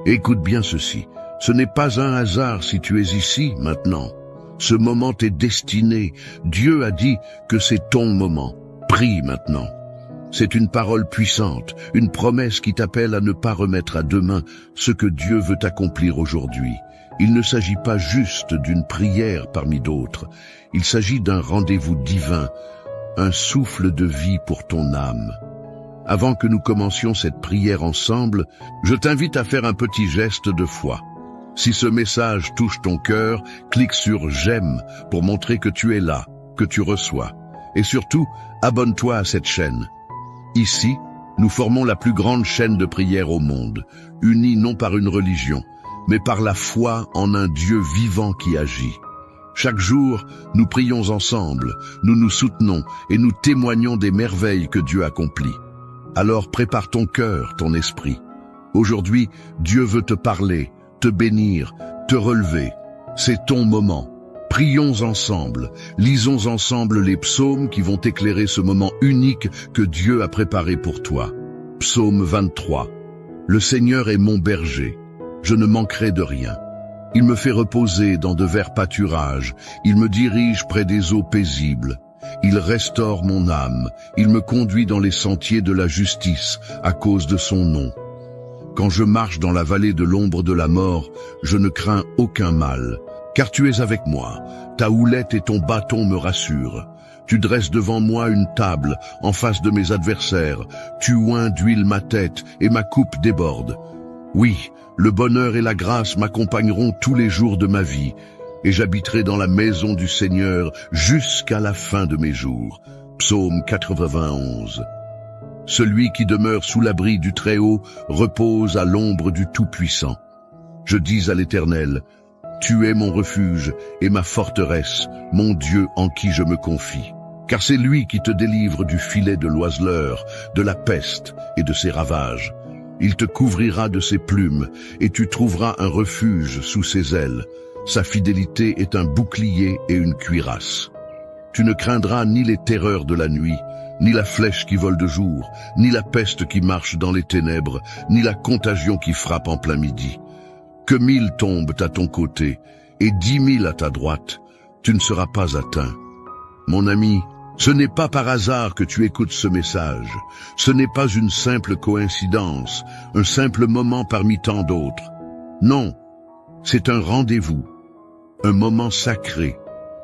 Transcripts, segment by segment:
Écoute bien ceci. Ce n'est pas un hasard si tu es ici, maintenant. Ce moment t'est destiné. Dieu a dit que c'est ton moment. Prie maintenant. C'est une parole puissante, une promesse qui t'appelle à ne pas remettre à demain ce que Dieu veut accomplir aujourd'hui. Il ne s'agit pas juste d'une prière parmi d'autres. Il s'agit d'un rendez-vous divin, un souffle de vie pour ton âme. Avant que nous commencions cette prière ensemble, je t'invite à faire un petit geste de foi. Si ce message touche ton cœur, clique sur « J'aime » pour montrer que tu es là, que tu reçois. Et surtout, abonne-toi à cette chaîne. Ici, nous formons la plus grande chaîne de prière au monde, unie non par une religion, mais par la foi en un Dieu vivant qui agit. Chaque jour, nous prions ensemble, nous nous soutenons et nous témoignons des merveilles que Dieu accomplit. Alors prépare ton cœur, ton esprit. Aujourd'hui, Dieu veut te parler, te bénir, te relever. C'est ton moment. Prions ensemble, lisons ensemble les psaumes qui vont éclairer ce moment unique que Dieu a préparé pour toi. Psaume 23. Le Seigneur est mon berger, je ne manquerai de rien. Il me fait reposer dans de verts pâturages, il me dirige près des eaux paisibles. Il restaure mon âme, il me conduit dans les sentiers de la justice à cause de son nom. Quand je marche dans la vallée de l'ombre de la mort, je ne crains aucun mal. Car tu es avec moi, ta houlette et ton bâton me rassurent. Tu dresses devant moi une table, en face de mes adversaires. Tu oins d'huile ma tête, et ma coupe déborde. Oui, le bonheur et la grâce m'accompagneront tous les jours de ma vie, et j'habiterai dans la maison du Seigneur jusqu'à la fin de mes jours. Psaume 91. Celui qui demeure sous l'abri du Très-Haut repose à l'ombre du Tout-Puissant. Je dis à l'Éternel, tu es mon refuge et ma forteresse, mon Dieu en qui je me confie. Car c'est lui qui te délivre du filet de l'oiseleur, de la peste et de ses ravages. Il te couvrira de ses plumes et tu trouveras un refuge sous ses ailes. Sa fidélité est un bouclier et une cuirasse. Tu ne craindras ni les terreurs de la nuit, ni la flèche qui vole de jour, ni la peste qui marche dans les ténèbres, ni la contagion qui frappe en plein midi. Que 1000 tombent à ton côté et 10 000 à ta droite, tu ne seras pas atteint. Mon ami, ce n'est pas par hasard que tu écoutes ce message. Ce n'est pas une simple coïncidence, un simple moment parmi tant d'autres. Non, c'est un rendez-vous, un moment sacré.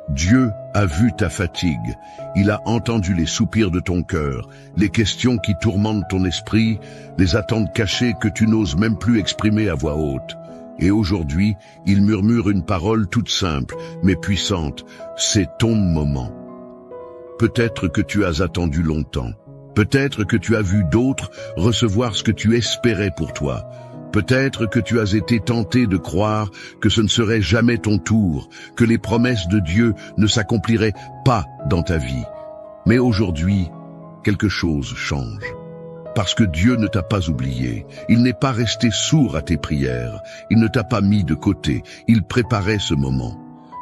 Dieu a vu ta fatigue, il a entendu les soupirs de ton cœur, les questions qui tourmentent ton esprit, les attentes cachées que tu n'oses même plus exprimer à voix haute. Et aujourd'hui, il murmure une parole toute simple, mais puissante. C'est ton moment. Peut-être que tu as attendu longtemps. Peut-être que tu as vu d'autres recevoir ce que tu espérais pour toi. Peut-être que tu as été tenté de croire que ce ne serait jamais ton tour, que les promesses de Dieu ne s'accompliraient pas dans ta vie. Mais aujourd'hui, quelque chose change. Parce que Dieu ne t'a pas oublié, il n'est pas resté sourd à tes prières, il ne t'a pas mis de côté, il préparait ce moment.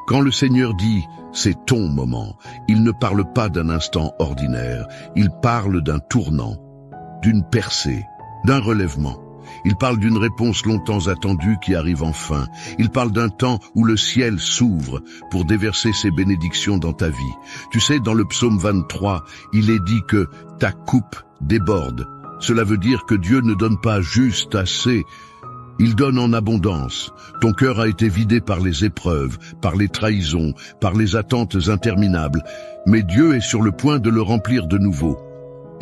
Quand le Seigneur dit « c'est ton moment », il ne parle pas d'un instant ordinaire, il parle d'un tournant, d'une percée, d'un relèvement. Il parle d'une réponse longtemps attendue qui arrive enfin. Il parle d'un temps où le ciel s'ouvre pour déverser ses bénédictions dans ta vie. Tu sais, dans le psaume 23, il est dit que ta coupe déborde. Cela veut dire que Dieu ne donne pas juste assez, il donne en abondance. Ton cœur a été vidé par les épreuves, par les trahisons, par les attentes interminables, mais Dieu est sur le point de le remplir de nouveau.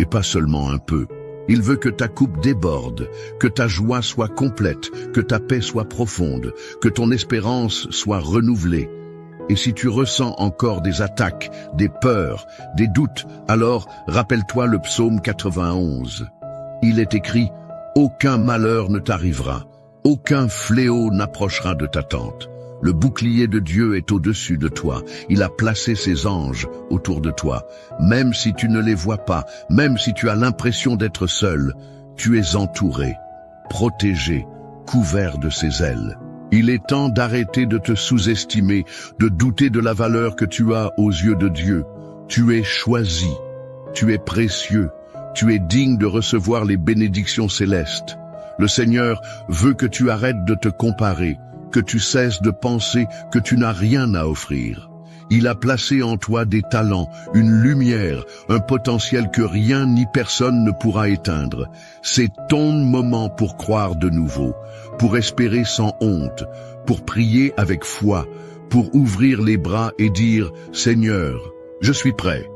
Et pas seulement un peu. Il veut que ta coupe déborde, que ta joie soit complète, que ta paix soit profonde, que ton espérance soit renouvelée. Et si tu ressens encore des attaques, des peurs, des doutes, alors rappelle-toi le psaume 91. Il est écrit « Aucun malheur ne t'arrivera, aucun fléau n'approchera de ta tente. Le bouclier de Dieu est au-dessus de toi, il a placé ses anges autour de toi. Même si tu ne les vois pas, même si tu as l'impression d'être seul, tu es entouré, protégé, couvert de ses ailes. Il est temps d'arrêter de te sous-estimer, de douter de la valeur que tu as aux yeux de Dieu. Tu es choisi, tu es précieux, tu es digne de recevoir les bénédictions célestes. Le Seigneur veut que tu arrêtes de te comparer, que tu cesses de penser que tu n'as rien à offrir. Il a placé en toi des talents, une lumière, un potentiel que rien ni personne ne pourra éteindre. C'est ton moment pour croire de nouveau, pour espérer sans honte, pour prier avec foi, pour ouvrir les bras et dire « Seigneur, je suis prêt.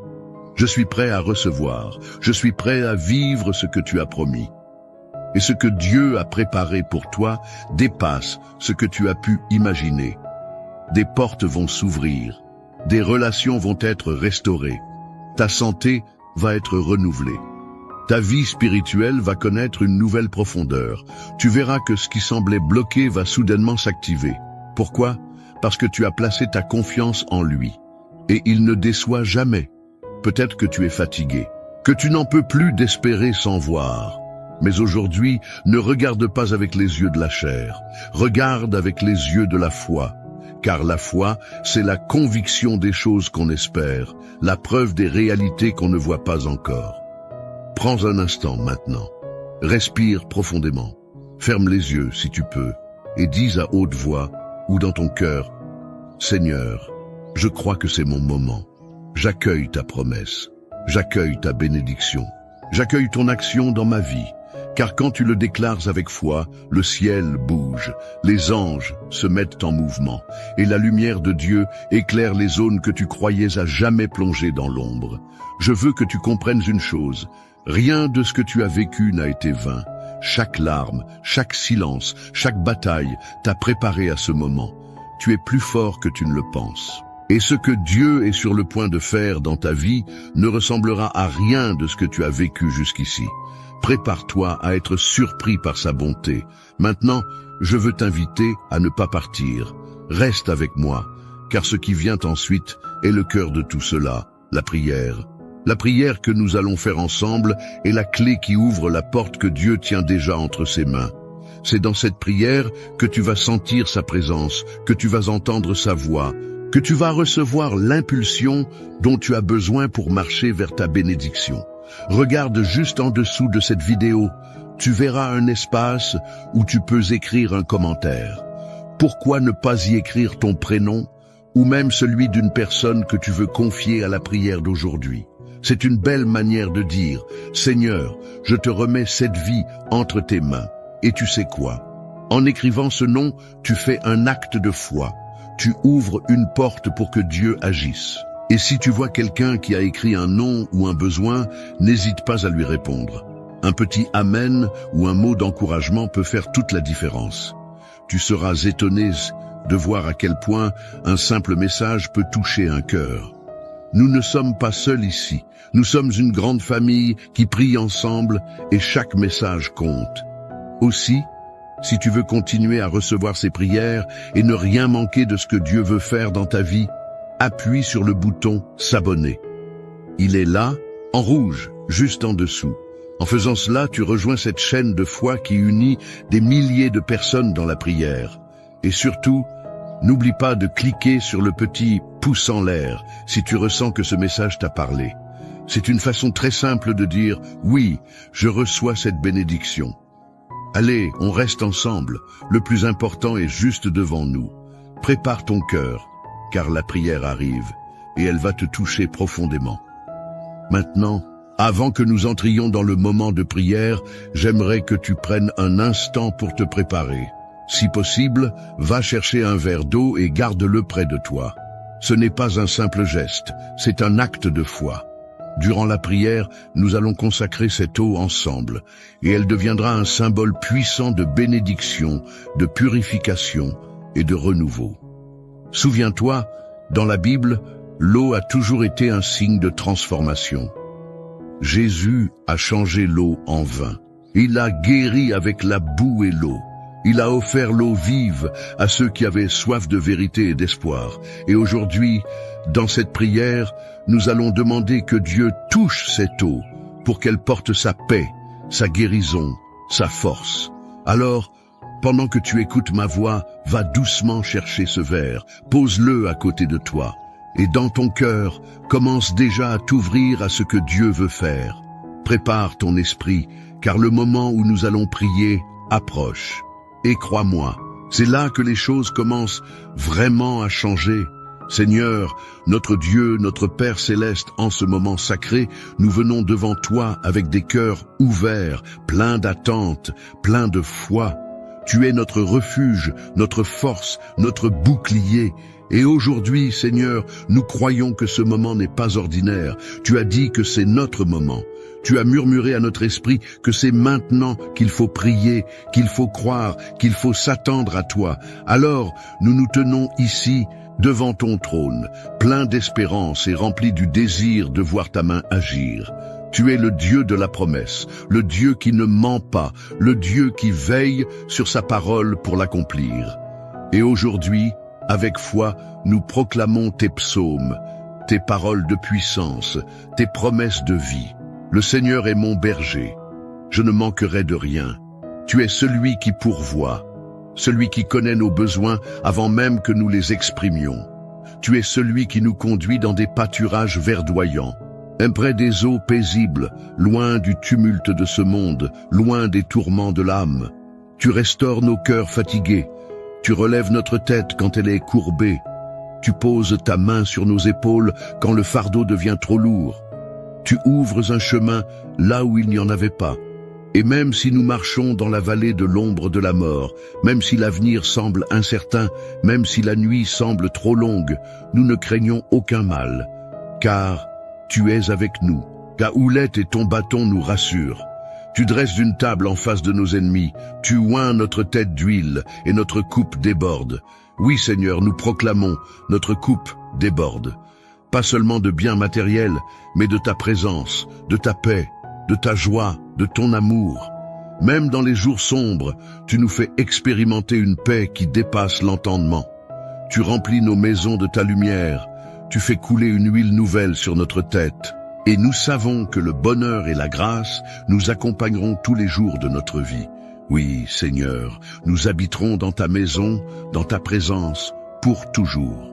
Je suis prêt à recevoir. Je suis prêt à vivre ce que tu as promis. » Et ce que Dieu a préparé pour toi dépasse ce que tu as pu imaginer. Des portes vont s'ouvrir. Des relations vont être restaurées. Ta santé va être renouvelée. Ta vie spirituelle va connaître une nouvelle profondeur. Tu verras que ce qui semblait bloqué va soudainement s'activer. Pourquoi? Parce que tu as placé ta confiance en lui. Et il ne déçoit jamais. Peut-être que tu es fatigué, que tu n'en peux plus d'espérer sans voir. Mais aujourd'hui, ne regarde pas avec les yeux de la chair. Regarde avec les yeux de la foi. Car la foi, c'est la conviction des choses qu'on espère, la preuve des réalités qu'on ne voit pas encore. Prends un instant maintenant. Respire profondément. Ferme les yeux si tu peux et dis à haute voix ou dans ton cœur, « Seigneur, je crois que c'est mon moment. J'accueille ta promesse. J'accueille ta bénédiction. J'accueille ton action dans ma vie. Car quand tu le déclares avec foi, le ciel bouge, les anges se mettent en mouvement, et la lumière de Dieu éclaire les zones que tu croyais à jamais plonger dans l'ombre. Je veux que tu comprennes une chose, rien de ce que tu as vécu n'a été vain. Chaque larme, chaque silence, chaque bataille t'a préparé à ce moment. Tu es plus fort que tu ne le penses. Et ce que Dieu est sur le point de faire dans ta vie ne ressemblera à rien de ce que tu as vécu jusqu'ici. Prépare-toi à être surpris par sa bonté. Maintenant, je veux t'inviter à ne pas partir. Reste avec moi, car ce qui vient ensuite est le cœur de tout cela, la prière. La prière que nous allons faire ensemble est la clé qui ouvre la porte que Dieu tient déjà entre ses mains. C'est dans cette prière que tu vas sentir sa présence, que tu vas entendre sa voix, que tu vas recevoir l'impulsion dont tu as besoin pour marcher vers ta bénédiction. Regarde juste en dessous de cette vidéo, tu verras un espace où tu peux écrire un commentaire. Pourquoi ne pas y écrire ton prénom ou même celui d'une personne que tu veux confier à la prière d'aujourd'hui? C'est une belle manière de dire « Seigneur, je te remets cette vie entre tes mains. » Et tu sais quoi? En écrivant ce nom, tu fais un acte de foi. Tu ouvres une porte pour que Dieu agisse. Et si tu vois quelqu'un qui a écrit un nom ou un besoin, n'hésite pas à lui répondre. Un petit « Amen » ou un mot d'encouragement peut faire toute la différence. Tu seras étonné de voir à quel point un simple message peut toucher un cœur. Nous ne sommes pas seuls ici. Nous sommes une grande famille qui prie ensemble et chaque message compte. Aussi, si tu veux continuer à recevoir ces prières et ne rien manquer de ce que Dieu veut faire dans ta vie, appuie sur le bouton « S'abonner ». Il est là, en rouge, juste en dessous. En faisant cela, tu rejoins cette chaîne de foi qui unit des milliers de personnes dans la prière. Et surtout, n'oublie pas de cliquer sur le petit pouce en l'air si tu ressens que ce message t'a parlé. C'est une façon très simple de dire « Oui, je reçois cette bénédiction ». Allez, on reste ensemble. Le plus important est juste devant nous. Prépare ton cœur, car la prière arrive et elle va te toucher profondément. Maintenant, avant que nous entrions dans le moment de prière, j'aimerais que tu prennes un instant pour te préparer. Si possible, va chercher un verre d'eau et garde-le près de toi. Ce n'est pas un simple geste, c'est un acte de foi. Durant la prière, nous allons consacrer cette eau ensemble, et elle deviendra un symbole puissant de bénédiction, de purification et de renouveau. Souviens-toi, dans la Bible, l'eau a toujours été un signe de transformation. Jésus a changé l'eau en vin. Il a guéri avec la boue et l'eau. Il a offert l'eau vive à ceux qui avaient soif de vérité et d'espoir. Et aujourd'hui, dans cette prière, nous allons demander que Dieu touche cette eau pour qu'elle porte sa paix, sa guérison, sa force. Alors, pendant que tu écoutes ma voix, va doucement chercher ce verre, pose-le à côté de toi. Et dans ton cœur, commence déjà à t'ouvrir à ce que Dieu veut faire. Prépare ton esprit, car le moment où nous allons prier approche. Et crois-moi, c'est là que les choses commencent vraiment à changer. Seigneur, notre Dieu, notre Père céleste, en ce moment sacré, nous venons devant toi avec des cœurs ouverts, pleins d'attente, pleins de foi. Tu es notre refuge, notre force, notre bouclier. Et aujourd'hui, Seigneur, nous croyons que ce moment n'est pas ordinaire. Tu as dit que c'est notre moment. Tu as murmuré à notre esprit que c'est maintenant qu'il faut prier, qu'il faut croire, qu'il faut s'attendre à toi. Alors, nous nous tenons ici, devant ton trône, plein d'espérance et rempli du désir de voir ta main agir. Tu es le Dieu de la promesse, le Dieu qui ne ment pas, le Dieu qui veille sur sa parole pour l'accomplir. Et aujourd'hui, avec foi, nous proclamons tes psaumes, tes paroles de puissance, tes promesses de vie. Le Seigneur est mon berger. Je ne manquerai de rien. Tu es celui qui pourvoit, celui qui connaît nos besoins avant même que nous les exprimions. Tu es celui qui nous conduit dans des pâturages verdoyants, près des eaux paisibles, loin du tumulte de ce monde, loin des tourments de l'âme. Tu restaures nos cœurs fatigués. Tu relèves notre tête quand elle est courbée. Tu poses ta main sur nos épaules quand le fardeau devient trop lourd. Tu ouvres un chemin là où il n'y en avait pas. Et même si nous marchons dans la vallée de l'ombre de la mort, même si l'avenir semble incertain, même si la nuit semble trop longue, nous ne craignons aucun mal, car tu es avec nous. Ta houlette et ton bâton nous rassurent. Tu dresses une table en face de nos ennemis, tu oins notre tête d'huile et notre coupe déborde. Oui Seigneur, nous proclamons, notre coupe déborde. Pas seulement de biens matériels, mais de ta présence, de ta paix, de ta joie, de ton amour. Même dans les jours sombres, tu nous fais expérimenter une paix qui dépasse l'entendement. Tu remplis nos maisons de ta lumière, tu fais couler une huile nouvelle sur notre tête. Et nous savons que le bonheur et la grâce nous accompagneront tous les jours de notre vie. Oui, Seigneur, nous habiterons dans ta maison, dans ta présence, pour toujours.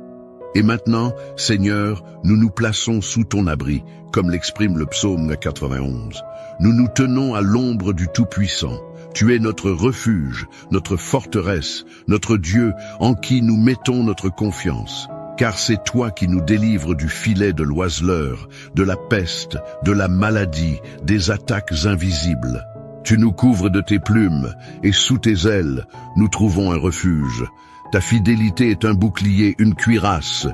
Et maintenant, Seigneur, nous nous plaçons sous ton abri, comme l'exprime le psaume 91. Nous nous tenons à l'ombre du Tout-Puissant. Tu es notre refuge, notre forteresse, notre Dieu en qui nous mettons notre confiance. Car c'est toi qui nous délivres du filet de l'oiseleur, de la peste, de la maladie, des attaques invisibles. Tu nous couvres de tes plumes, et sous tes ailes, nous trouvons un refuge. Ta fidélité est un bouclier, une cuirasse.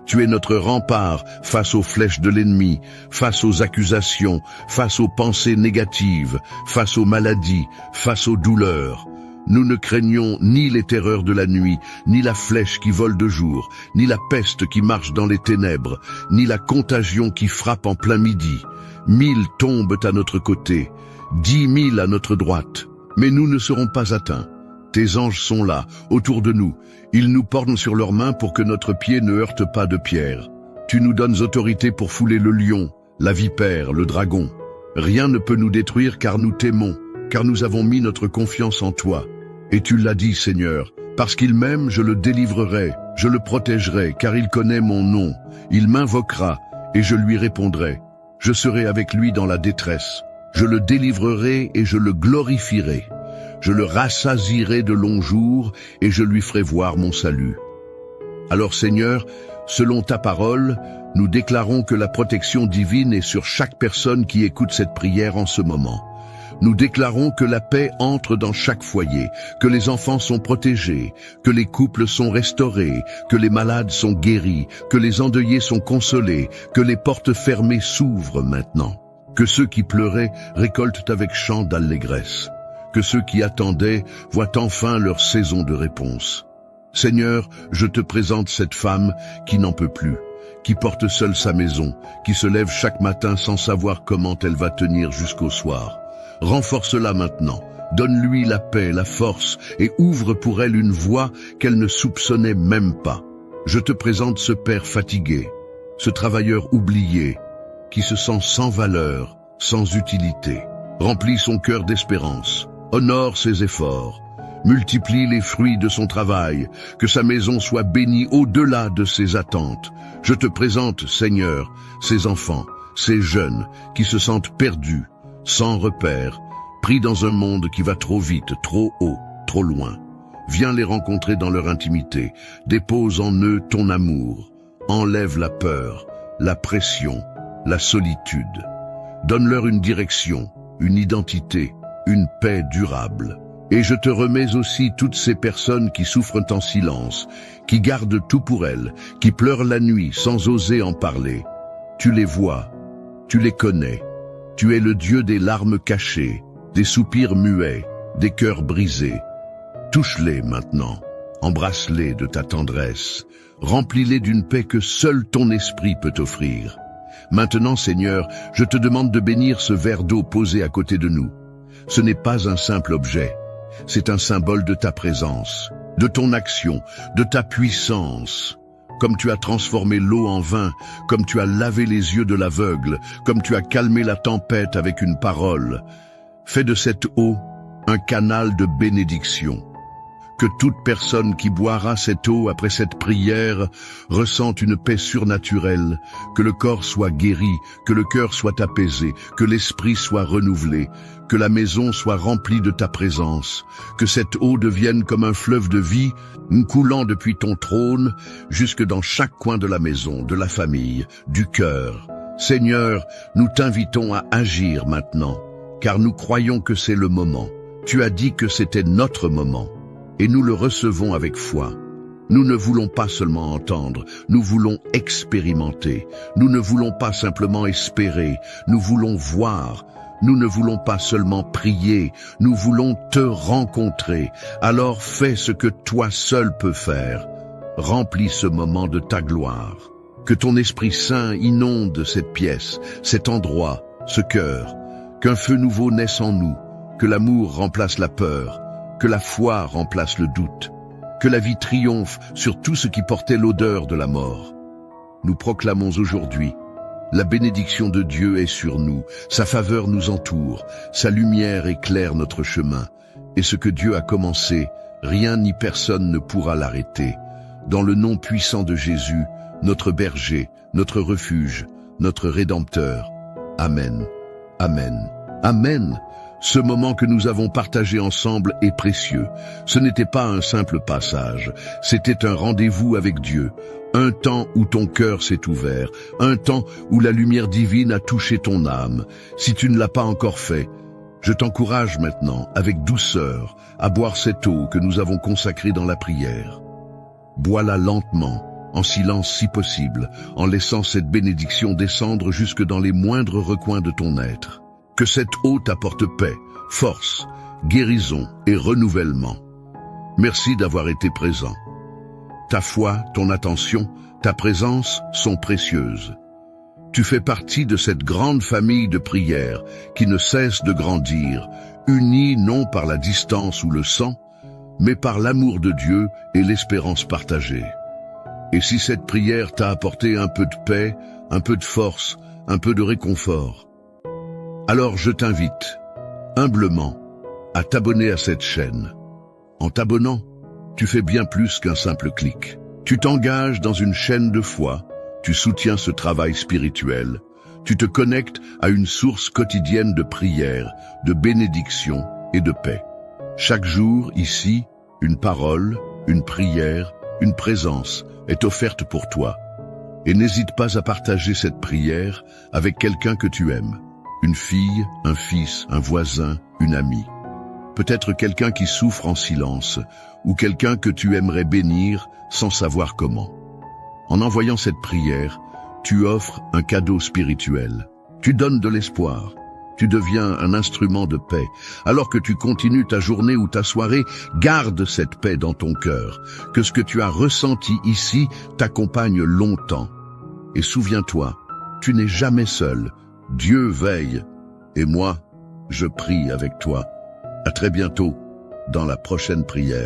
Tu es notre rempart face aux flèches de l'ennemi, face aux accusations, face aux pensées négatives, face aux maladies, face aux douleurs. Nous ne craignons ni les terreurs de la nuit, ni la flèche qui vole de jour, ni la peste qui marche dans les ténèbres, ni la contagion qui frappe en plein midi. 1000 tombent à notre côté, 10 000 à notre droite, mais nous ne serons pas atteints. Tes anges sont là, autour de nous. Ils nous portent sur leurs mains pour que notre pied ne heurte pas de pierre. Tu nous donnes autorité pour fouler le lion, la vipère, le dragon. Rien ne peut nous détruire car nous t'aimons, car nous avons mis notre confiance en toi. Et tu l'as dit, Seigneur, parce qu'il m'aime, je le délivrerai, je le protégerai, car il connaît mon nom. Il m'invoquera, et je lui répondrai. Je serai avec lui dans la détresse. Je le délivrerai et je le glorifierai. Je le rassasierai de longs jours, et je lui ferai voir mon salut. Alors, Seigneur, selon ta parole, nous déclarons que la protection divine est sur chaque personne qui écoute cette prière en ce moment. Nous déclarons que la paix entre dans chaque foyer, que les enfants sont protégés, que les couples sont restaurés, que les malades sont guéris, que les endeuillés sont consolés, que les portes fermées s'ouvrent maintenant, que ceux qui pleuraient récoltent avec chant d'allégresse, que ceux qui attendaient voient enfin leur saison de réponse. Seigneur, je te présente cette femme qui n'en peut plus, qui porte seule sa maison, qui se lève chaque matin sans savoir comment elle va tenir jusqu'au soir. Renforce-la maintenant, donne-lui la paix, la force, et ouvre pour elle une voie qu'elle ne soupçonnait même pas. Je te présente ce père fatigué, ce travailleur oublié, qui se sent sans valeur, sans utilité. Remplis son cœur d'espérance, honore ses efforts, multiplie les fruits de son travail, que sa maison soit bénie au-delà de ses attentes. Je te présente, Seigneur, ces enfants, ces jeunes qui se sentent perdus, sans repère, pris dans un monde qui va trop vite, trop haut, trop loin. Viens les rencontrer dans leur intimité, dépose en eux ton amour, enlève la peur, la pression, la solitude. Donne-leur une direction, une identité, une paix durable. Et je te remets aussi toutes ces personnes qui souffrent en silence, qui gardent tout pour elles, qui pleurent la nuit sans oser en parler. Tu les vois, tu les connais. Tu es le Dieu des larmes cachées, des soupirs muets, des cœurs brisés. Touche-les maintenant, embrasse-les de ta tendresse, remplis-les d'une paix que seul ton esprit peut offrir. Maintenant, Seigneur, je te demande de bénir ce verre d'eau posé à côté de nous. Ce n'est pas un simple objet, c'est un symbole de ta présence, de ton action, de ta puissance. Comme tu as transformé l'eau en vin, comme tu as lavé les yeux de l'aveugle, comme tu as calmé la tempête avec une parole. Fais de cette eau un canal de bénédiction. Que toute personne qui boira cette eau après cette prière ressente une paix surnaturelle, que le corps soit guéri, que le cœur soit apaisé, que l'esprit soit renouvelé, que la maison soit remplie de ta présence, que cette eau devienne comme un fleuve de vie, coulant depuis ton trône jusque dans chaque coin de la maison, de la famille, du cœur. Seigneur, nous t'invitons à agir maintenant, car nous croyons que c'est le moment. Tu as dit que c'était notre moment. Et nous le recevons avec foi. Nous ne voulons pas seulement entendre, nous voulons expérimenter. Nous ne voulons pas simplement espérer, nous voulons voir. Nous ne voulons pas seulement prier, nous voulons te rencontrer. Alors fais ce que toi seul peux faire. Remplis ce moment de ta gloire. Que ton Esprit Saint inonde cette pièce, cet endroit, ce cœur. Qu'un feu nouveau naisse en nous, que l'amour remplace la peur, que la foi remplace le doute, que la vie triomphe sur tout ce qui portait l'odeur de la mort. Nous proclamons aujourd'hui, la bénédiction de Dieu est sur nous, sa faveur nous entoure, sa lumière éclaire notre chemin, et ce que Dieu a commencé, rien ni personne ne pourra l'arrêter. Dans le nom puissant de Jésus, notre berger, notre refuge, notre Rédempteur. Amen. Amen. Amen. Ce moment que nous avons partagé ensemble est précieux. Ce n'était pas un simple passage, c'était un rendez-vous avec Dieu, un temps où ton cœur s'est ouvert, un temps où la lumière divine a touché ton âme. Si tu ne l'as pas encore fait, je t'encourage maintenant, avec douceur, à boire cette eau que nous avons consacrée dans la prière. Bois-la lentement, en silence si possible, en laissant cette bénédiction descendre jusque dans les moindres recoins de ton être. Que cette eau t'apporte paix, force, guérison et renouvellement. Merci d'avoir été présent. Ta foi, ton attention, ta présence sont précieuses. Tu fais partie de cette grande famille de prières qui ne cesse de grandir, unie non par la distance ou le sang, mais par l'amour de Dieu et l'espérance partagée. Et si cette prière t'a apporté un peu de paix, un peu de force, un peu de réconfort, alors je t'invite, humblement, à t'abonner à cette chaîne. En t'abonnant, tu fais bien plus qu'un simple clic. Tu t'engages dans une chaîne de foi, tu soutiens ce travail spirituel, tu te connectes à une source quotidienne de prière, de bénédiction et de paix. Chaque jour, ici, une parole, une prière, une présence est offerte pour toi. Et n'hésite pas à partager cette prière avec quelqu'un que tu aimes. Une fille, un fils, un voisin, une amie. Peut-être quelqu'un qui souffre en silence, ou quelqu'un que tu aimerais bénir sans savoir comment. En envoyant cette prière, tu offres un cadeau spirituel. Tu donnes de l'espoir. Tu deviens un instrument de paix. Alors que tu continues ta journée ou ta soirée, garde cette paix dans ton cœur. Que ce que tu as ressenti ici t'accompagne longtemps. Et souviens-toi, tu n'es jamais seul. Dieu veille, et moi, je prie avec toi. À très bientôt, dans la prochaine prière.